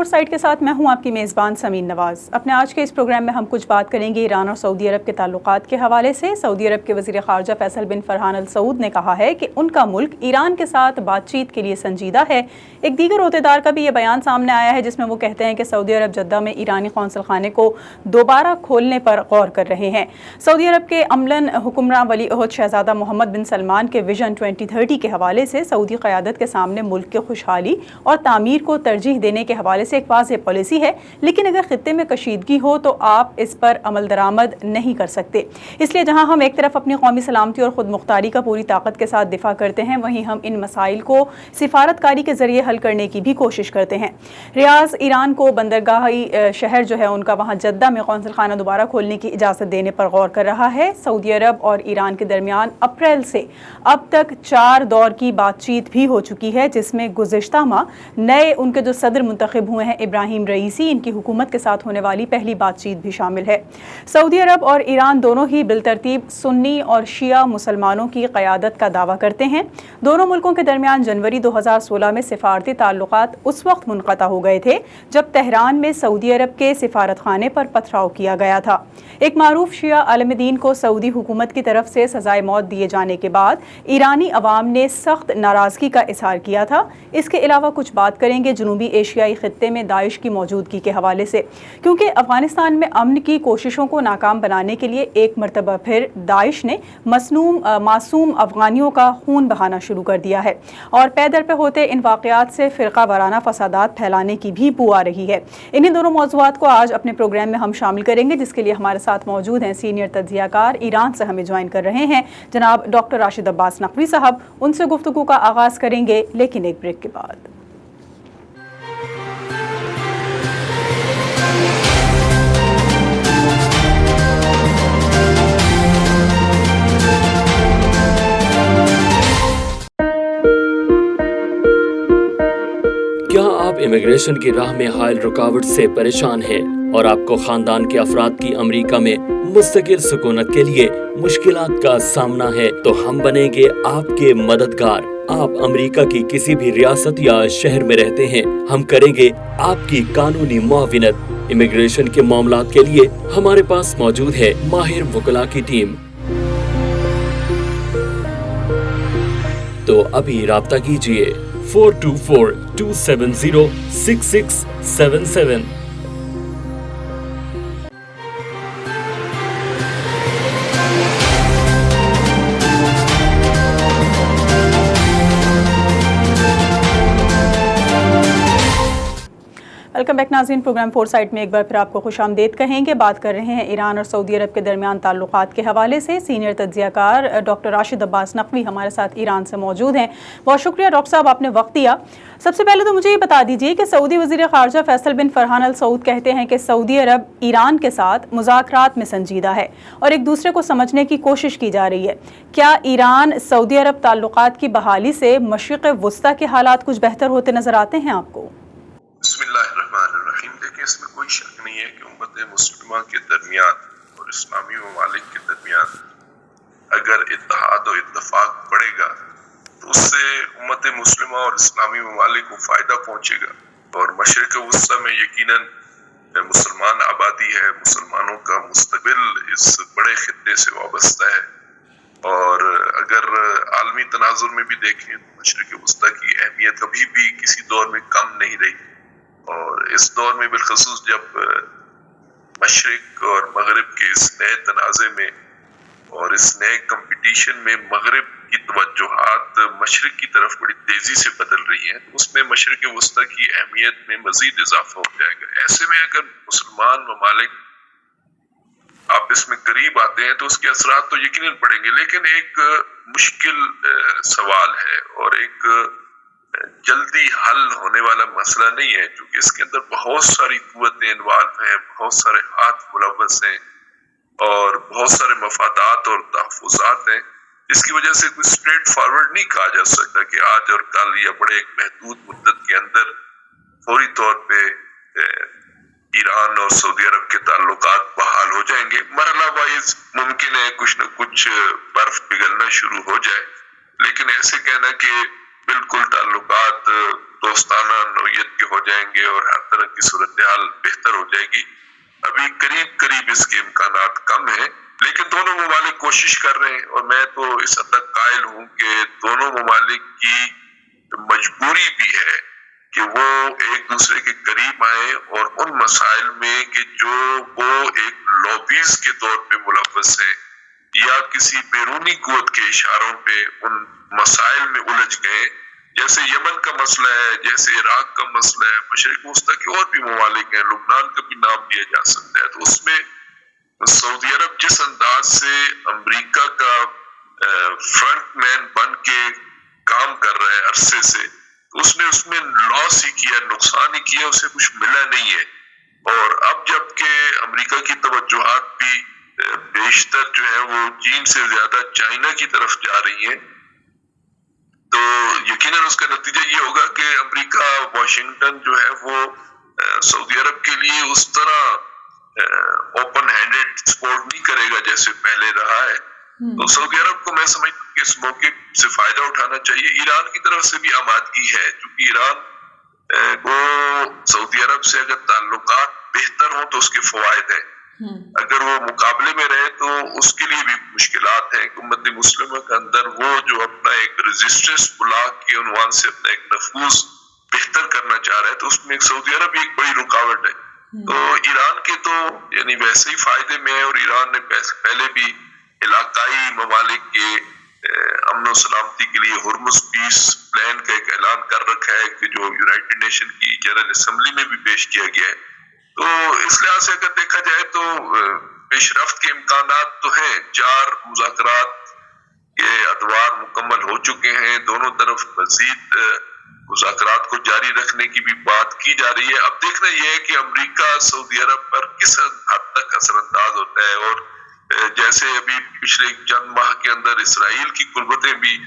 Four site کے ساتھ میں ہوں آپ کی میزبان سمین نواز۔ اپنے آج کے اس پروگرام میں ہم کچھ بات کریں گے ایران اور سعودی عرب کے تعلقات کے حوالے سے۔ سعودی عرب کے وزیر خارجہ فیصل بن فرحان ال سعود نے کہا ہے کہ ان کا ملک ایران کے ساتھ بات چیت کے لیے سنجیدہ ہے۔ ایک دیگر عہدیدار کا بھی یہ بیان سامنے آیا ہے جس میں وہ کہتے ہیں کہ سعودی عرب جدہ میں ایرانی قونصل خانے کو دوبارہ کھولنے پر غور کر رہے ہیں۔ سعودی عرب کے عملاً حکمراں ولی عہد شہزادہ محمد بن سلمان کے ویژن 2030 کے حوالے سے سعودی قیادت کے سامنے ملک کی خوشحالی اور تعمیر کو ترجیح دینے کے حوالے سے ایک واضح پالیسی ہے، لیکن اگر خطے میں کشیدگی ہو تو آپ اس پر عمل درآمد نہیں کر سکتے۔ اس لیے جہاں ہم ایک طرف اپنی قومی سلامتی اور خود مختاری کا پوری طاقت کے ساتھ دفاع کرتے ہیں، وہیں ہم ان مسائل کو سفارتکاری کے ذریعے حل کرنے کی بھی کوشش کرتے ہیں۔ ریاض ایران کو بندرگاہی شہر جو ہے ان کا وہاں جدہ میں قونصل خانہ دوبارہ کھولنے کی اجازت دینے پر غور کر رہا ہے۔ سعودی عرب اور ایران کے درمیان اپریل سے اب تک 4 دور کی بات چیت بھی ہو چکی ہے، جس میں گزشتہ ماہ نئے ان کے جو صدر منتخب ہوئے ہیں ابراہیم رئیسی، ان کی حکومت کے ساتھ ہونے والی پہلی بات چیت بھی شامل ہے۔ سعودی عرب اور ایران دونوں ہی بالترتیب سنی اور شیعہ مسلمانوں کی قیادت کا دعویٰ کرتے ہیں۔ دونوں ملکوں کے درمیان جنوری 2016 میں سفارتی تعلقات اس وقت منقطع ہو گئے تھے جب تہران میں سعودی عرب کے سفارت خانے پر پتھراؤ کیا گیا تھا۔ ایک معروف شیعہ عالم دین کو سعودی حکومت کی طرف سے سزائے موت دیے جانے کے بعد ایرانی عوام نے سخت ناراضگی کا اظہار کیا تھا۔ اس کے علاوہ کچھ بات کریں گے جنوبی ایشیائی خطے میں داعش کی موجودگی کے حوالے سے، کیونکہ افغانستان میں امن کی کوششوں کو ناکام بنانے کے لیے ایک مرتبہ پھر داعش نے معصوم افغانیوں کا خون بہانا شروع کر دیا ہے، اور پے در پہ ہوتے ان واقعات سے فرقہ وارانہ فسادات پھیلانے کی بھی بو آ رہی ہے۔ انہی دونوں موضوعات کو آج اپنے پروگرام میں ہم شامل کریں گے، جس کے لیے ہمارے ساتھ موجود ہیں سینئر تجزیہ کار، ایران سے ہمیں جوائن کر رہے ہیں جناب ڈاکٹر راشد عباس نقوی صاحب۔ ان سے گفتگو کا آغاز کریں گے لیکن ایک بریک کے بعد۔ کیا آپ امیگریشن کی راہ میں حائل رکاوٹ سے پریشان ہیں اور آپ کو خاندان کے افراد کی امریکہ میں مستقل سکونت کے لیے مشکلات کا سامنا ہے؟ تو ہم بنیں گے آپ کے مددگار۔ آپ امریکہ کی کسی بھی ریاست یا شہر میں رہتے ہیں، ہم کریں گے آپ کی قانونی معاونت۔ امیگریشن کے معاملات کے لیے ہمارے پاس موجود ہے ماہر وکلاء کی ٹیم۔ تو ابھی رابطہ کیجیے 4242706677۔ ویلکم بیک ناظرین، پروگرام فور سائٹ میں ایک بار پھر آپ کو خوش آمدید کہیں گے۔ بات کر رہے ہیں ایران اور سعودی عرب کے درمیان تعلقات کے حوالے سے۔ سینئر تجزیہ کار ڈاکٹر راشد عباس نقوی ہمارے ساتھ ایران سے موجود ہیں۔ بہت شکریہ ڈاکٹر صاحب، آپ نے وقت دیا۔ سب سے پہلے تو مجھے یہ بتا دیجیے کہ سعودی وزیر خارجہ فیصل بن فرحان ال سعود کہتے ہیں کہ سعودی عرب ایران کے ساتھ مذاکرات میں سنجیدہ ہے اور ایک دوسرے کو سمجھنے کی کوشش کی جا رہی ہے۔ کیا ایران سعودی عرب تعلقات کی بحالی سے مشرق وسطیٰ کے حالات کچھ بہتر ہوتے نظر آتے ہیں آپ کو؟ بسم اللہ الرحمن الرحیم۔ دیکھیں، اس میں کوئی شک نہیں ہے کہ امت مسلمہ کے درمیان اور اسلامی ممالک کے درمیان اگر اتحاد و اتفاق بڑھے گا تو اس سے امت مسلمہ اور اسلامی ممالک کو فائدہ پہنچے گا، اور مشرق وسطیٰ میں یقیناً مسلمان آبادی ہے، مسلمانوں کا مستقبل اس بڑے خطے سے وابستہ ہے، اور اگر عالمی تناظر میں بھی دیکھیں تو مشرق وسطیٰ کی اہمیت کبھی بھی کسی دور میں کم نہیں رہی، اور اس دور میں بالخصوص جب مشرق اور مغرب کے اس نئے تنازع میں اور اس نئے کمپٹیشن میں مغرب کی توجہات مشرق کی طرف بڑی تیزی سے بدل رہی ہیں، تو اس میں مشرق وسطیٰ کی اہمیت میں مزید اضافہ ہو جائے گا۔ ایسے میں اگر مسلمان ممالک آپس میں قریب آتے ہیں تو اس کے اثرات تو یقیناً پڑیں گے، لیکن ایک مشکل سوال ہے اور ایک جلدی حل ہونے والا مسئلہ نہیں ہے، کیونکہ اس کے اندر بہت ساری قوتیں انوالو ہیں، بہت سارے ہاتھ ملوث ہیں اور بہت سارے مفادات اور تحفظات ہیں، جس کی وجہ سے کوئی اسٹریٹ فارورڈ نہیں کہا جا سکتا کہ آج اور کل یا بڑے ایک محدود مدت کے اندر فوری طور پہ ایران اور سعودی عرب کے تعلقات بحال ہو جائیں گے۔ مرحلہ وائز ممکن ہے کچھ نہ کچھ برف پگھلنا شروع ہو جائے، لیکن ایسے کہنا کہ بالکل تعلقات دوستانہ نوعیت کے ہو جائیں گے اور ہر طرح کی صورتحال بہتر ہو جائے گی. ابھی قریب اس کے امکانات کم ہیں، لیکن دونوں ممالک کوشش کر رہے ہیں، اور میں تو اس حد تک قائل ہوں کہ دونوں ممالک کی مجبوری بھی ہے کہ وہ ایک دوسرے کے قریب آئیں اور ان مسائل میں کہ جو وہ ایک لابیز کے طور پہ ملوث ہیں یا کسی بیرونی قوت کے اشاروں پہ ان مسائل میں الجھ گئے، جیسے یمن کا مسئلہ ہے، جیسے عراق کا مسئلہ ہے، مشرق وسطیٰ کے اور بھی ممالک ہیں، لبنان کا بھی نام لیا جا سکتا ہے. تو اس میں سعودی عرب جس انداز سے امریکہ کا فرنٹ مین بن کے کام کر رہا ہے عرصے سے، اس نے اس میں لاس ہی کیا، نقصان ہی کیا، اسے کچھ ملا نہیں ہے. اور اب جب کہ امریکہ کی توجہات بھی بیشتر جو ہے وہ چین سے زیادہ چائنا کی طرف جا رہی ہیں، تو یقیناً اس کا نتیجہ یہ ہوگا کہ امریکہ واشنگٹن جو ہے وہ سعودی عرب کے لیے اس طرح اوپن ہینڈڈ سپورٹ نہیں کرے گا جیسے پہلے رہا ہے. تو سعودی عرب کو میں سمجھتا ہوں کہ اس موقع سے فائدہ اٹھانا چاہیے. ایران کی طرف سے بھی آمادگی ہے، کیونکہ ایران کو سعودی عرب سے اگر تعلقات بہتر ہوں تو اس کے فوائد ہیں، اگر وہ مقابلے میں رہے تو اس کے لیے بھی مشکلات ہیں. امت مسلمہ کے اندر وہ جو اپنا ایک ریزسٹنس بلاک کے عنوان سے اپنا ایک نفوذ بہتر کرنا چاہ رہا ہے، تو اس میں سعودی عرب ایک بڑی رکاوٹ ہے. تو ایران کے تو یعنی ویسے ہی فائدے میں ہے، اور ایران نے پہلے بھی علاقائی ممالک کے امن و سلامتی کے لیے ہرمز پیس پلان کا ایک اعلان کر رکھا ہے کہ جو یونائٹڈ نیشن کی جنرل اسمبلی میں بھی پیش کیا گیا ہے. تو اس لحاظ سے اگر دیکھا جائے تو پیش رفت کے امکانات تو ہیں. 4 مذاکرات کے ادوار مکمل ہو چکے ہیں، دونوں طرف مزید مذاکرات کو جاری رکھنے کی بھی بات کی جا رہی ہے. اب دیکھنا یہ ہے کہ امریکہ سعودی عرب پر کس حد تک اثر انداز ہوتا ہے، اور جیسے ابھی پچھلے چند ماہ کے اندر اسرائیل کی قربتیں بھی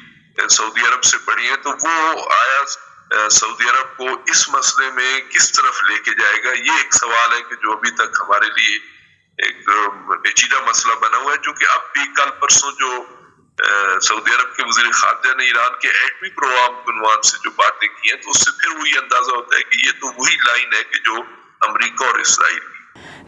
سعودی عرب سے بڑھی ہیں، تو وہ آیا سعودی عرب کو اس مسئلے میں کس طرف لے کے جائے گا. یہ ایک سوال ہے کہ جو ابھی تک ہمارے لیے ایک پیچیدہ مسئلہ بنا ہوا ہے. چونکہ اب بھی کل پرسوں جو سعودی عرب کے وزیر خارجہ نے ایران کے ایٹمی پروگرام کے عنوان سے جو باتیں کی ہیں، تو اس سے پھر وہی اندازہ ہوتا ہے کہ یہ تو وہی لائن ہے کہ جو امریکہ اور اسرائیل کی.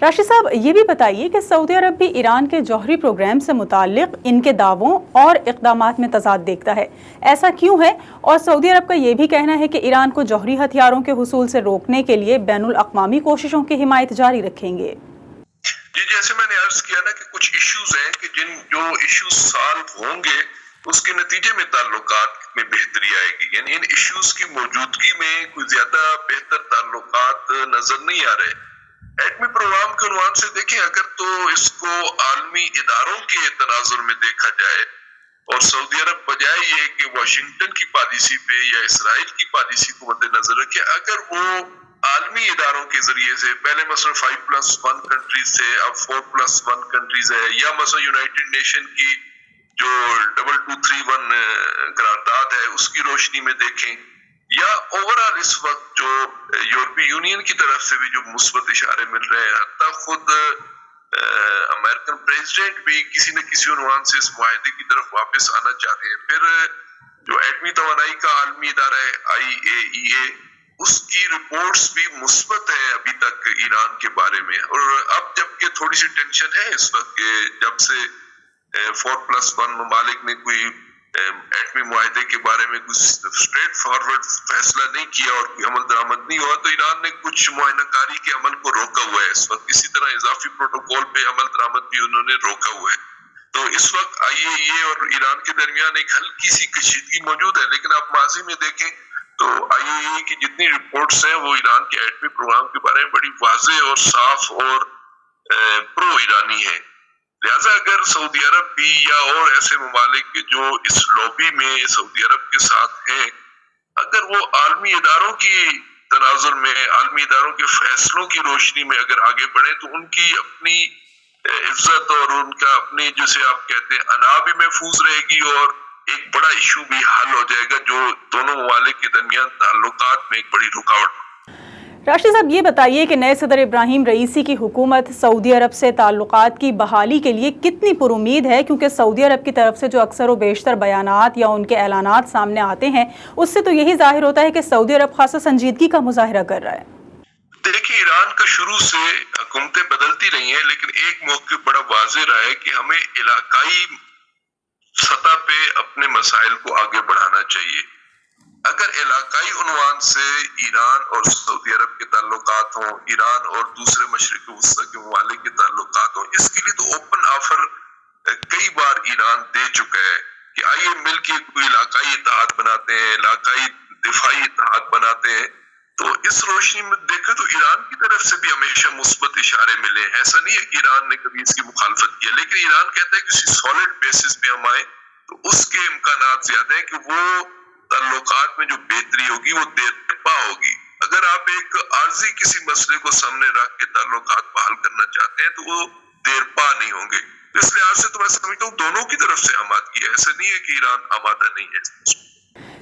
راشد صاحب، یہ بھی بتائیے کہ سعودی عرب بھی ایران کے جوہری پروگرام سے متعلق ان کے دعووں اور اقدامات میں تضاد دیکھتا ہے، ایسا کیوں ہے؟ اور سعودی عرب کا یہ بھی کہنا ہے کہ ایران کو جوہری ہتھیاروں کے حصول سے روکنے کے لیے بین الاقوامی کوششوں کی حمایت جاری رکھیں گے. جی، جیسے میں نے عرض کیا نا کہ کچھ ایشوز ہیں کہ جو ایشوز سالو ہوں گے اس کے نتیجے میں تعلقات میں بہتری آئے گی. یعنی ان ایشوز کی موجودگی میں کوئی زیادہ بہتر تعلقات نظر نہیں آ رہے. ایٹمی پروگرام کے عنوان سے دیکھیں، اگر تو اس کو عالمی اداروں کے تناظر میں دیکھا جائے اور سعودی عرب بجائے یہ کہ واشنگٹن کی پالیسی پہ یا اسرائیل کی پالیسی کو مد نظر رکھے، اگر وہ عالمی اداروں کے ذریعے سے پہلے مثلا 5+1 کنٹریز سے اب 4+1 کنٹریز ہے، یا مثلا یونائٹڈ نیشن کی جو 2231 قرارداد ہے اس کی روشنی میں دیکھیں، یا اوورآل اس وقت جو یورپی یونین کی طرف سے بھی جو مثبت اشارے مل رہے ہیں، حتیٰ خود امریکن پریزیڈنٹ بھی کسی نہ کسی عنوان سے اس معاہدے کی طرف واپس آنا چاہتے ہیں. پھر جو ایٹمی توانائی کا عالمی ادارہ ہے IAEA، اس کی رپورٹس بھی مثبت ہیں ابھی تک ایران کے بارے میں. اور اب جبکہ تھوڑی سی ٹینشن ہے اس وقت کہ جب سے 4+1 ممالک نے کوئی ایٹمی معاہدے کے بارے میں کچھ اسٹریٹ فارورڈ فیصلہ نہیں کیا اور کوئی عمل درآمد نہیں ہوا، تو ایران نے کچھ معائنہ کاری کے عمل کو روکا ہوا ہے اس وقت. اسی طرح اضافی پروٹوکول پہ عمل درآمد بھی انہوں نے روکا ہوا ہے. تو اس وقت IAEA اور ایران کے درمیان ایک ہلکی سی کشیدگی موجود ہے. لیکن آپ ماضی میں دیکھیں تو IAEA کی جتنی رپورٹس ہیں وہ ایران کے ایٹمی پروگرام کے بارے میں بڑی واضح اور صاف اور پرو ایرانی ہے. لہٰذا اگر سعودی عرب بھی یا اور ایسے ممالک جو اس لابی میں سعودی عرب کے ساتھ ہیں، اگر وہ عالمی اداروں کی تناظر میں، عالمی اداروں کے فیصلوں کی روشنی میں اگر آگے بڑھیں، تو ان کی اپنی عزت اور ان کا اپنی جسے آپ کہتے ہیں انا بھی محفوظ رہے گی، اور ایک بڑا ایشو بھی حل ہو جائے گا جو دونوں ممالک کے درمیان تعلقات میں ایک بڑی رکاوٹ. راشد صاحب یہ بتائیے کہ نئے صدر ابراہیم رئیسی کی حکومت سعودی عرب سے تعلقات کی بحالی کے لیے کتنی پر امید ہے، کیونکہ سعودی عرب کی طرف سے جو اکثر و بیشتر بیانات یا ان کے اعلانات سامنے آتے ہیں اس سے تو یہی ظاہر ہوتا ہے کہ سعودی عرب خاصا سنجیدگی کا مظاہرہ کر رہا ہے۔ دیکھیں، ایران کا شروع سے حکومتیں بدلتی رہی ہیں، لیکن ایک موقع بڑا واضح رہا ہے کہ ہمیں علاقائی سطح پہ اپنے مسائل کو آگے بڑھانا چاہیے۔ اگر علاقائی عنوان سے ایران اور سعودی عرب کے تعلقات ہوں، ایران اور دوسرے مشرق وسطیٰ کے ممالک کے تعلقات ہوں، اس کے لیے تو اوپن آفر کئی بار ایران دے چکا ہے کہ آئیے مل کے کوئی علاقائی اتحاد بناتے ہیں، علاقائی دفاعی اتحاد بناتے ہیں۔ تو اس روشنی میں دیکھیں تو ایران کی طرف سے بھی ہمیشہ مثبت اشارے ملے ہیں۔ ایسا نہیں ہے کہ ایران نے کبھی اس کی مخالفت کیا، لیکن ایران کہتا ہے کہ کسی سالڈ بیسس پہ ہم آئیں تو اس کے امکانات زیادہ ہیں کہ وہ تعلقات میں جو بہتری ہوگی وہ دیر پا ہوگی۔ اگر آپ ایک عارضی کسی مسئلے کو سامنے رکھ کے تعلقات بحال کرنا چاہتے ہیں تو وہ دیر پا نہیں ہوں گے۔ اس لحاظ سے تو میں سمجھتا ہوں دونوں کی طرف سے آمادگی ہے، ایسا نہیں ہے کہ ایران آمادہ نہیں ہے۔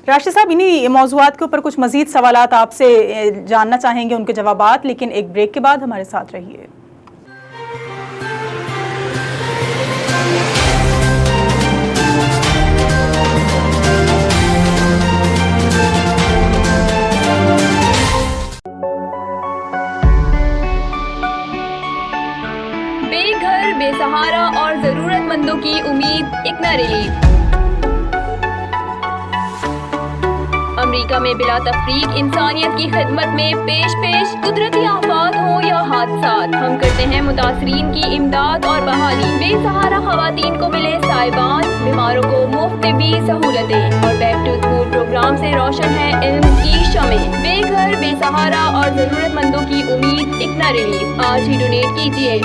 راشد صاحب، انہی موضوعات کے اوپر کچھ مزید سوالات آپ سے جاننا چاہیں گے، ان کے جوابات، لیکن ایک بریک کے بعد ہمارے ساتھ رہیے۔ بے گھر، بے سہارا اور ضرورت مندوں کی امید اکنا ریلیف۔ امریکہ میں بلا تفریق انسانیت کی خدمت میں پیش قدرتی آفات ہوں یا حادثات، ہم کرتے ہیں متاثرین کی امداد اور بحالی۔ بے سہارا خواتین کو ملے سائبان، بیماروں کو مفت طبی سہولتیں، اور بیک ٹو اسکول پروگرام سے روشن ہے علم کی شمع۔ بے گھر، بے سہارا اور ضرورت مندوں کی امید اکنا ریلیف، آج ہی ڈونیٹ کیجیے۔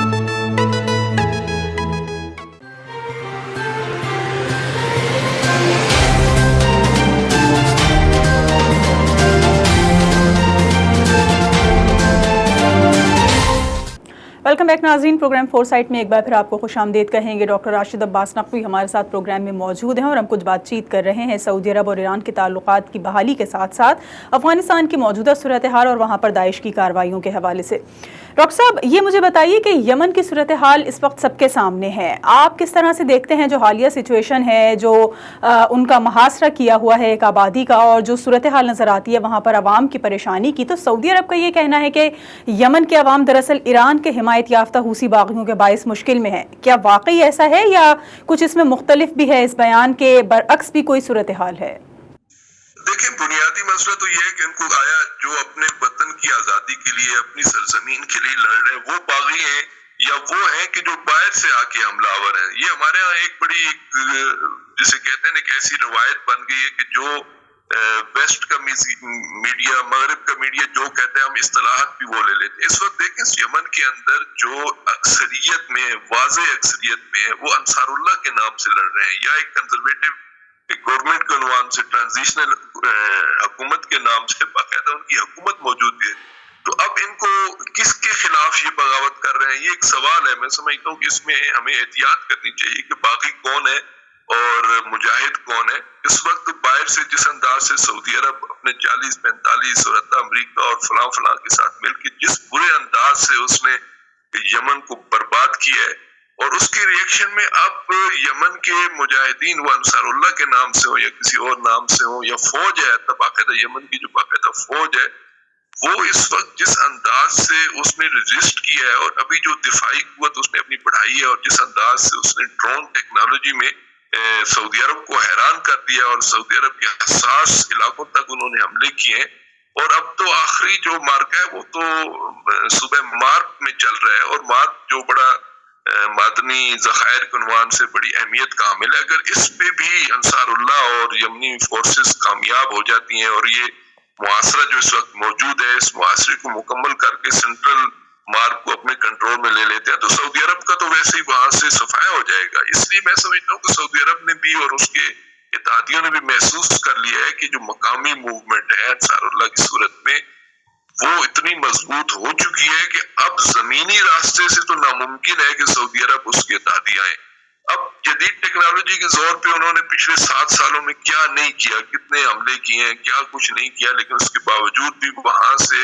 ویلکم بیک ناظرین، پروگرام فور سائٹ میں ایک بار پھر آپ کو خوش آمدید کہیں گے۔ ڈاکٹر راشد عباس نقوی ہمارے ساتھ پروگرام میں موجود ہیں اور ہم کچھ بات چیت کر رہے ہیں سعودی عرب اور ایران کے تعلقات کی بحالی کے ساتھ ساتھ افغانستان کی موجودہ صورتحال اور وہاں پر داعش کی کارروائیوں کے حوالے سے۔ ڈاکٹر صاحب، یہ مجھے بتائیے کہ یمن کی صورتحال اس وقت سب کے سامنے ہے، آپ کس طرح سے دیکھتے ہیں جو حالیہ سچویشن ہے، جو ان کا محاصرہ کیا ہوا ہے ایک آبادی کا، اور جو صورتحال نظر آتی ہے وہاں پر عوام کی پریشانی کی؟ تو سعودی عرب کا یہ کہنا ہے کہ یمن کے عوام دراصل ایران کے حمایت یافتہ حوثی باغیوں کے باعث مشکل میں ہے۔ کیا واقعی ایسا ہے یا کچھ اس میں مختلف بھی ہے، اس بیان کے برعکس بھی کوئی صورتحال ہے؟ دیکھیں، بنیادی مسئلہ تو یہ ہے کہ ان کو آیا جو اپنے وطن کی آزادی کے لیے، اپنی سرزمین کے لیے لڑ رہے ہیں، وہ باغی ہیں یا وہ ہیں کہ جو باہر سے آ کے حملہ آور ہیں؟ یہ ہمارے ہاں ایک بڑی جسے کہتے ہیں کہ ایسی روایت بن گئی ہے کہ جو ویسٹ کا میڈیا، مغرب کا میڈیا جو کہتے ہیں ہم اصطلاحات بھی وہ لے لیتے ہیں۔ اس وقت دیکھیں یمن کے اندر جو اکثریت میں، واضح اکثریت میں ہے، وہ انصار اللہ کے نام سے لڑ رہے ہیں، یا ایک کنزرویٹو گورنمنٹ کے عنوان سے، ٹرانزیشنل حکومت کے نام سے باقاعدہ ان کی حکومت موجود ہے۔ تو اب ان کو کس کے خلاف یہ بغاوت کر رہے ہیں، یہ ایک سوال ہے۔ میں سمجھتا ہوں کہ اس میں ہمیں احتیاط کرنی چاہیے کہ باقی کون ہے اور مجاہد کون ہے۔ اس وقت باہر سے جس انداز سے سعودی عرب اپنے 40-45 اور حتی امریکہ اور فلاں کے ساتھ مل کے جس برے انداز سے اس نے یمن کو برباد کیا ہے، اور اس کے ریئیکشن میں اب یمن کے مجاہدین، وہ انصار اللہ کے نام سے ہوں یا کسی اور نام سے ہوں، یا فوج ہے باقاعدہ یمن کی جو باقاعدہ فوج ہے، وہ اس وقت جس انداز سے اس نے رجسٹ کیا ہے اور ابھی جو دفاعی قوت اس نے اپنی بڑھائی ہے، اور جس انداز سے اس نے ڈرون ٹیکنالوجی میں سعودی عرب کو حیران کر دیا اور سعودی عرب کے حساس علاقوں تک انہوں نے حملے کیے ہیں، اور اب تو آخری جو مارکا ہے وہ تو صوبہ مارک میں چل رہا ہے، اور مارک جو بڑا معدنی ذخائر کے عنوان سے بڑی اہمیت کا حامل ہے۔ اگر اس پہ بھی انصار اللہ اور یمنی فورسز کامیاب ہو جاتی ہیں اور یہ محاصرہ جو اس وقت موجود ہے، اس محاصرے کو مکمل کر کے سینٹرل مارک کو اپنے کنٹرول میں لے لیتے ہیں، تو سعودی عرب کا تو ویسے ہی وہاں سے صفایا ہو جائے گا۔ اس لیے میں سمجھتا ہوں کہ سعودی عرب نے بھی اور اس کے اتحادیوں نے بھی محسوس کر لیا ہے کہ جو مقامی موومنٹ ہے انصار اللہ کی صورت میں، وہ اتنی مضبوط ہو چکی ہے کہ اب زمینی راستے سے تو ناممکن ہے کہ سعودی عرب اس کے اتحادی آئیں۔ اب جدید ٹیکنالوجی کے زور پہ انہوں نے پچھلے 7 سالوں میں کیا نہیں کیا، کتنے حملے کیے ہیں، کیا کچھ نہیں کیا، لیکن اس کے باوجود بھی وہاں سے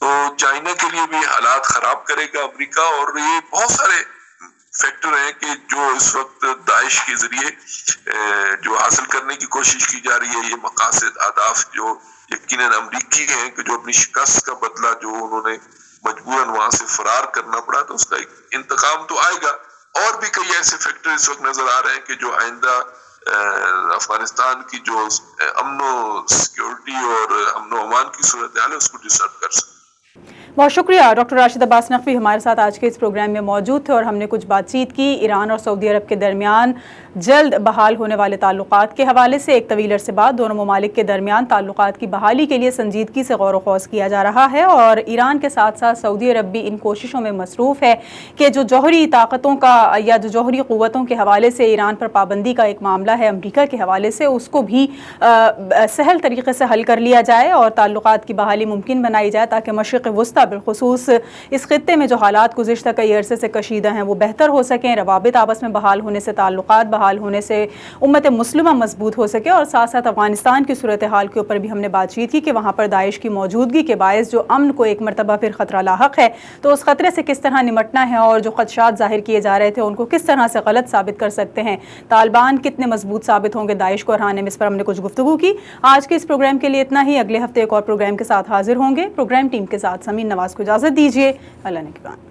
تو چائنا کے لیے بھی حالات خراب کرے گا امریکہ، اور یہ بہت سارے فیکٹر ہیں کہ جو اس وقت داعش کے ذریعے جو حاصل کرنے کی کوشش کی جا رہی ہے، یہ مقاصد اہداف جو یقیناً امریکی ہیں، کہ جو اپنی شکست کا بدلہ جو انہوں نے مجبوراً وہاں سے فرار کرنا پڑا، تو اس کا ایک انتقام تو آئے گا۔ اور بھی کئی ایسے فیکٹر اس وقت نظر آ رہے ہیں کہ جو آئندہ افغانستان کی جو امن و سیکیورٹی اور امن و امان کی صورتحال ہے اس کو ڈسٹرب کر سکتے۔ بہت شکریہ ڈاکٹر راشد عباس نقوی ہمارے ساتھ آج کے اس پروگرام میں موجود تھے، اور ہم نے کچھ بات چیت کی ایران اور سعودی عرب کے درمیان جلد بحال ہونے والے تعلقات کے حوالے سے۔ ایک طویل عرصے بعد دونوں ممالک کے درمیان تعلقات کی بحالی کے لیے سنجیدگی سے غور و خوض کیا جا رہا ہے، اور ایران کے ساتھ ساتھ سعودی عرب بھی ان کوششوں میں مصروف ہے کہ جو جوہری طاقتوں کا یا جو جوہری قوتوں کے حوالے سے ایران پر پابندی کا ایک معاملہ ہے امریکہ کے حوالے سے، اس کو بھی سہل طریقے سے حل کر لیا جائے اور تعلقات کی بحالی ممکن بنائی جائے، تاکہ مشرق وسطیٰ بالخصوص اس خطے میں جو حالات گزشتہ کئی عرصے سے کشیدہ ہیں وہ بہتر ہو سکیں، روابط آپس میں بحال ہونے سے، تعلقات بحال ہونے سے امت مسلمہ مضبوط ہو سکے۔ اور ساتھ ساتھ افغانستان کی صورتحال کے اوپر بھی ہم نے بات چیت کی کہ وہاں پر داعش کی موجودگی کے باعث جو امن کو ایک مرتبہ پھر خطرہ لاحق ہے، تو اس خطرے سے کس طرح نمٹنا ہے، اور جو خدشات ظاہر کیے جا رہے تھے ان کو کس طرح سے غلط ثابت کر سکتے ہیں، طالبان کتنے مضبوط ثابت ہوں گے داعش کو ہرانے میں، اس پر ہم نے کچھ گفتگو کی۔ آج کے اس پروگرام کے لیے اتنا ہی، اگلے ہفتے ایک اور پروگرام کے ساتھ حاضر ہوں گے۔ پروگرام ٹیم کے ساتھ سمین نواز کو اجازت دیجیے، اللہ نگہبان۔